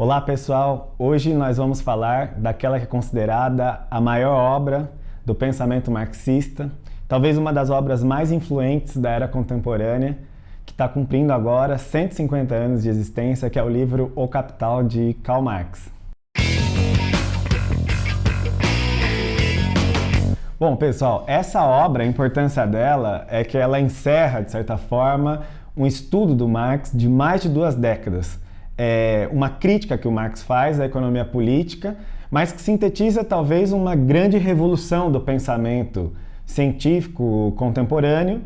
Olá pessoal, hoje nós vamos falar daquela que é considerada a maior obra do pensamento marxista, talvez uma das obras mais influentes da era contemporânea, que está cumprindo agora 150 anos de existência, que é o livro O Capital, de Karl Marx. Bom pessoal, essa obra, a importância dela é que ela encerra, de certa forma, um estudo do Marx de mais de 2 décadas. É uma crítica que o Marx faz à economia política, mas que sintetiza talvez uma grande revolução do pensamento científico contemporâneo,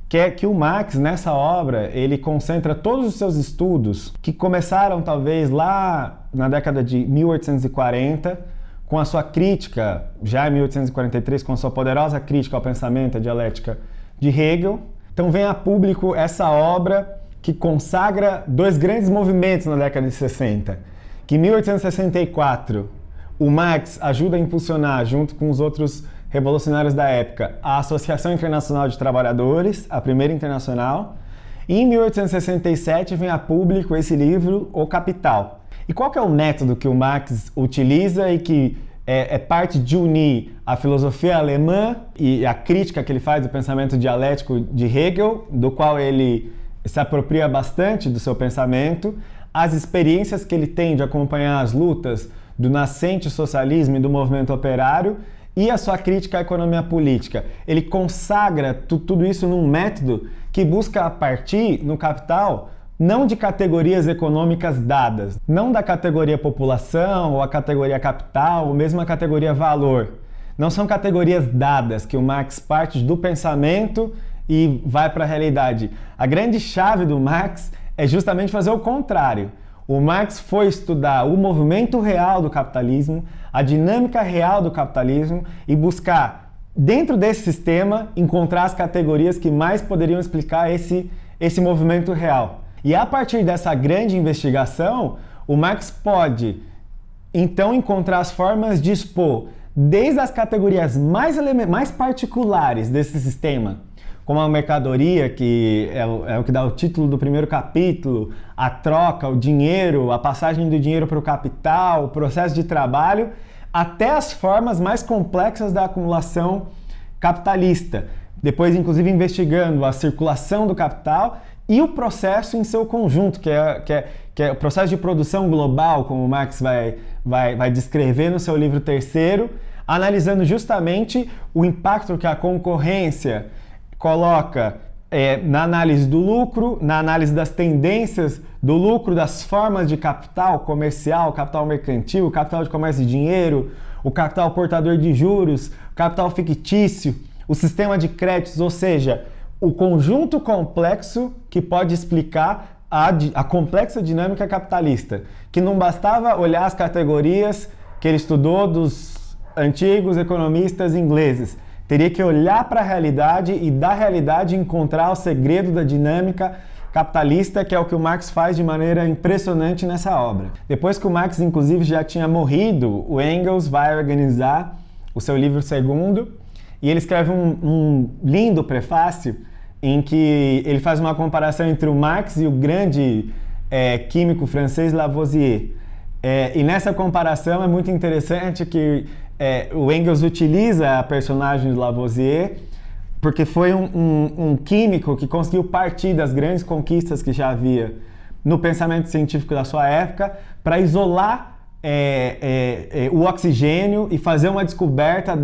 que é que o Marx, nessa obra, ele concentra todos os seus estudos, que começaram talvez lá na década de 1840, com a sua crítica, já em 1843, com a sua poderosa crítica ao pensamento e à dialética de Hegel. Então vem a público essa obra que consagra 2 grandes movimentos na década de 60, que em 1864 o Marx ajuda a impulsionar, junto com os outros revolucionários da época, a Associação Internacional de Trabalhadores, a primeira internacional, e em 1867 vem a público esse livro, O Capital. E qual que é o método que o Marx utiliza e que é parte de unir a filosofia alemã e a crítica que ele faz do pensamento dialético de Hegel, do qual ele se apropria bastante do seu pensamento, as experiências que ele tem de acompanhar as lutas do nascente socialismo e do movimento operário e a sua crítica à economia política. Ele consagra tudo isso num método que busca partir, no Capital, não de categorias econômicas dadas, não da categoria população, ou a categoria capital, ou mesmo a categoria valor. Não são categorias dadas que o Marx parte do pensamento e vai para a realidade. A grande chave do Marx é justamente fazer o contrário. O Marx foi estudar o movimento real do capitalismo, a dinâmica real do capitalismo e buscar, dentro desse sistema, encontrar as categorias que mais poderiam explicar esse movimento real. E a partir dessa grande investigação, o Marx pode, então, encontrar as formas de expor, desde as categorias mais particulares desse sistema, como a mercadoria, que é o que dá o título do primeiro capítulo, a troca, o dinheiro, a passagem do dinheiro para o capital, o processo de trabalho, até as formas mais complexas da acumulação capitalista. Depois, inclusive, investigando a circulação do capital e o processo em seu conjunto, que é o processo de produção global, como Marx vai descrever no seu livro terceiro, analisando justamente o impacto que a concorrência coloca na análise do lucro, na análise das tendências do lucro, das formas de capital comercial, capital mercantil, capital de comércio e dinheiro, o capital portador de juros, o capital fictício, o sistema de créditos, ou seja, o conjunto complexo que pode explicar a complexa dinâmica capitalista, que não bastava olhar as categorias que ele estudou dos antigos economistas ingleses, teria que olhar para a realidade e da realidade encontrar o segredo da dinâmica capitalista, que é o que o Marx faz de maneira impressionante nessa obra. Depois que o Marx, inclusive, já tinha morrido, o Engels vai organizar o seu livro segundo e ele escreve um lindo prefácio em que ele faz uma comparação entre o Marx e o grande químico francês Lavoisier. E nessa comparação é muito interessante que o Engels utiliza a personagem de Lavoisier porque foi um químico que conseguiu partir das grandes conquistas que já havia no pensamento científico da sua época para isolar o oxigênio e fazer uma descoberta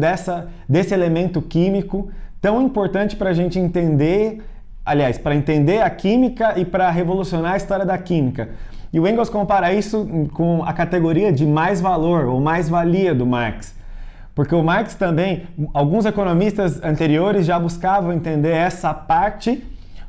desse elemento químico tão importante para a gente entender, aliás, para entender a química e para revolucionar a história da química. E o Engels compara isso com a categoria de mais-valor ou mais-valia do Marx. Porque o Marx também, alguns economistas anteriores já buscavam entender essa parte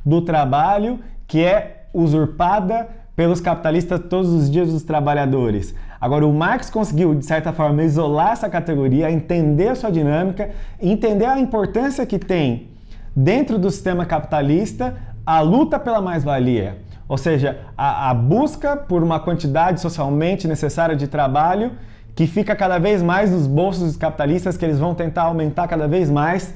do trabalho que é usurpada pelos capitalistas todos os dias dos trabalhadores. Agora, o Marx conseguiu, de certa forma, isolar essa categoria, entender a sua dinâmica, entender a importância que tem dentro do sistema capitalista a luta pela mais-valia. Ou seja, a busca por uma quantidade socialmente necessária de trabalho que fica cada vez mais nos bolsos dos capitalistas, que eles vão tentar aumentar cada vez mais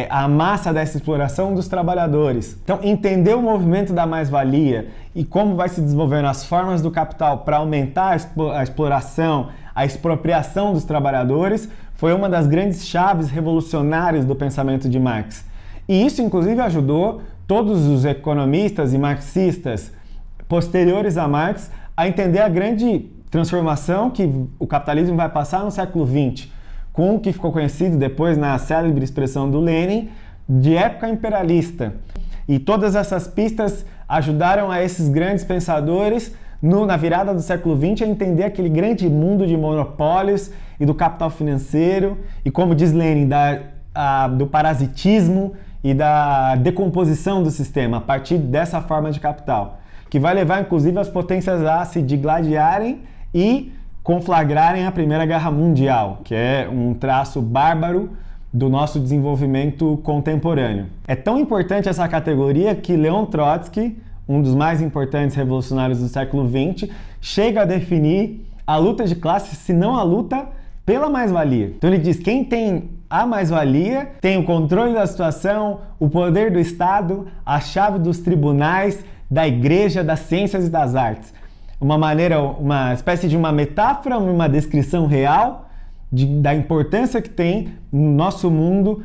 a massa dessa exploração dos trabalhadores. Então, entender o movimento da mais-valia e como vai se desenvolvendo as formas do capital para aumentar a exploração, a expropriação dos trabalhadores, foi uma das grandes chaves revolucionárias do pensamento de Marx. E isso, inclusive, ajudou todos os economistas e marxistas posteriores a Marx a entender a grande transformação que o capitalismo vai passar no século XX, com o que ficou conhecido depois na célebre expressão do Lenin, de época imperialista. E todas essas pistas ajudaram a esses grandes pensadores, na virada do século XX, a entender aquele grande mundo de monopólios e do capital financeiro, e como diz Lenin, do parasitismo e da decomposição do sistema a partir dessa forma de capital, que vai levar inclusive as potências a se digladiarem e conflagrarem a Primeira Guerra Mundial, que é um traço bárbaro do nosso desenvolvimento contemporâneo. É tão importante essa categoria que Leon Trotsky, um dos mais importantes revolucionários do século XX, chega a definir a luta de classe, se não a luta pela mais-valia. Então ele diz, quem tem a mais-valia tem o controle da situação, o poder do Estado, a chave dos tribunais, da igreja, das ciências e das artes. Uma espécie de uma metáfora, uma descrição real da importância que tem no nosso mundo,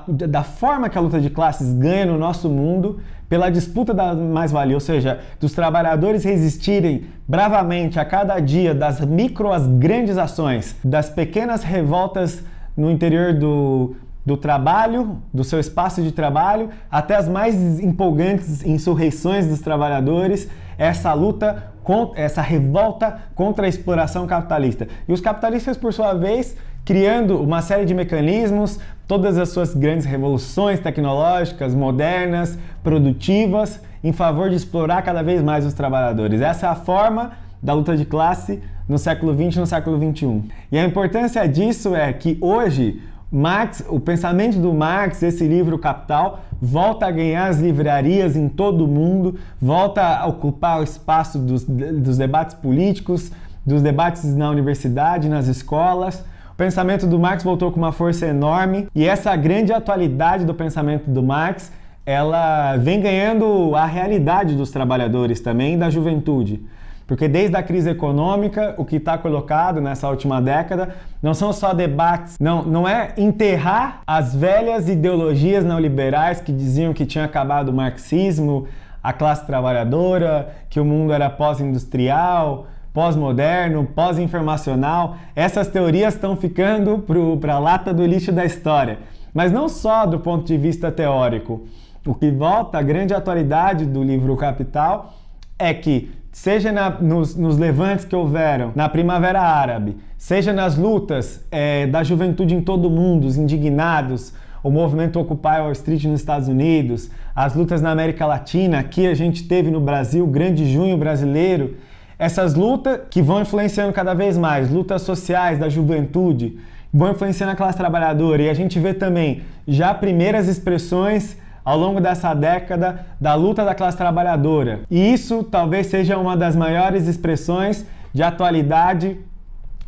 da forma que a luta de classes ganha no nosso mundo pela disputa da mais-valia, ou seja, dos trabalhadores resistirem bravamente a cada dia das micro às grandes ações, das pequenas revoltas no interior do trabalho, do seu espaço de trabalho, até as mais empolgantes insurreições dos trabalhadores, essa luta, essa revolta contra a exploração capitalista. E os capitalistas, por sua vez, criando uma série de mecanismos, todas as suas grandes revoluções tecnológicas, modernas, produtivas, em favor de explorar cada vez mais os trabalhadores. Essa é a forma da luta de classe no século XX e no século XXI. E a importância disso é que hoje Marx, o pensamento do Marx, esse livro Capital, volta a ganhar as livrarias em todo o mundo, volta a ocupar o espaço dos debates políticos, dos debates na universidade, nas escolas. O pensamento do Marx voltou com uma força enorme e essa grande atualidade do pensamento do Marx, ela vem ganhando a realidade dos trabalhadores também e da juventude. Porque desde a crise econômica, o que está colocado nessa última década não são só debates, não é enterrar as velhas ideologias neoliberais que diziam que tinha acabado o marxismo, a classe trabalhadora, que o mundo era pós-industrial, pós-moderno, pós-informacional. Essas teorias estão ficando para a lata do lixo da história. Mas não só do ponto de vista teórico. O que volta, a grande atualidade do livro Capital, é que seja nos levantes que houveram na Primavera Árabe, seja nas lutas da juventude em todo o mundo, os indignados, o movimento Occupy Wall Street nos Estados Unidos, as lutas na América Latina, aqui a gente teve no Brasil o Grande Junho brasileiro, essas lutas que vão influenciando cada vez mais, lutas sociais da juventude, vão influenciando a classe trabalhadora, e a gente vê também já primeiras expressões ao longo dessa década da luta da classe trabalhadora. E isso talvez seja uma das maiores expressões de atualidade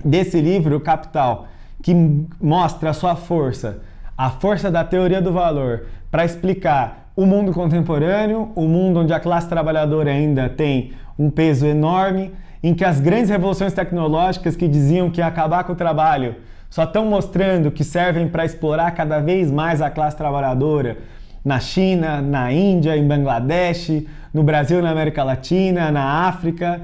desse livro, Capital, que mostra a sua força, a força da teoria do valor, para explicar o mundo contemporâneo, o mundo onde a classe trabalhadora ainda tem um peso enorme, em que as grandes revoluções tecnológicas que diziam que ia acabar com o trabalho só estão mostrando que servem para explorar cada vez mais a classe trabalhadora, na China, na Índia, em Bangladesh, no Brasil, na América Latina, na África,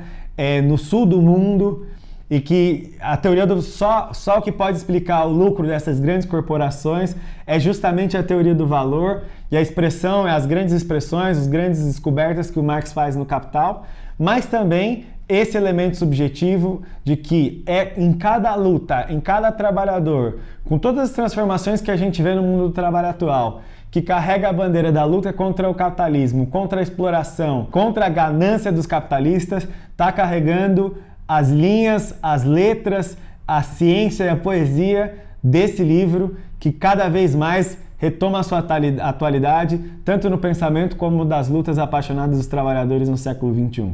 no sul do mundo, e que a teoria do só o que pode explicar o lucro dessas grandes corporações é justamente a teoria do valor e a expressão, as grandes expressões, as grandes descobertas que o Marx faz no Capital, mas também esse elemento subjetivo de que em cada luta, em cada trabalhador, com todas as transformações que a gente vê no mundo do trabalho atual, que carrega a bandeira da luta contra o capitalismo, contra a exploração, contra a ganância dos capitalistas, está carregando as linhas, as letras, a ciência e a poesia desse livro que cada vez mais retoma a sua atualidade, tanto no pensamento como das lutas apaixonadas dos trabalhadores no século XXI.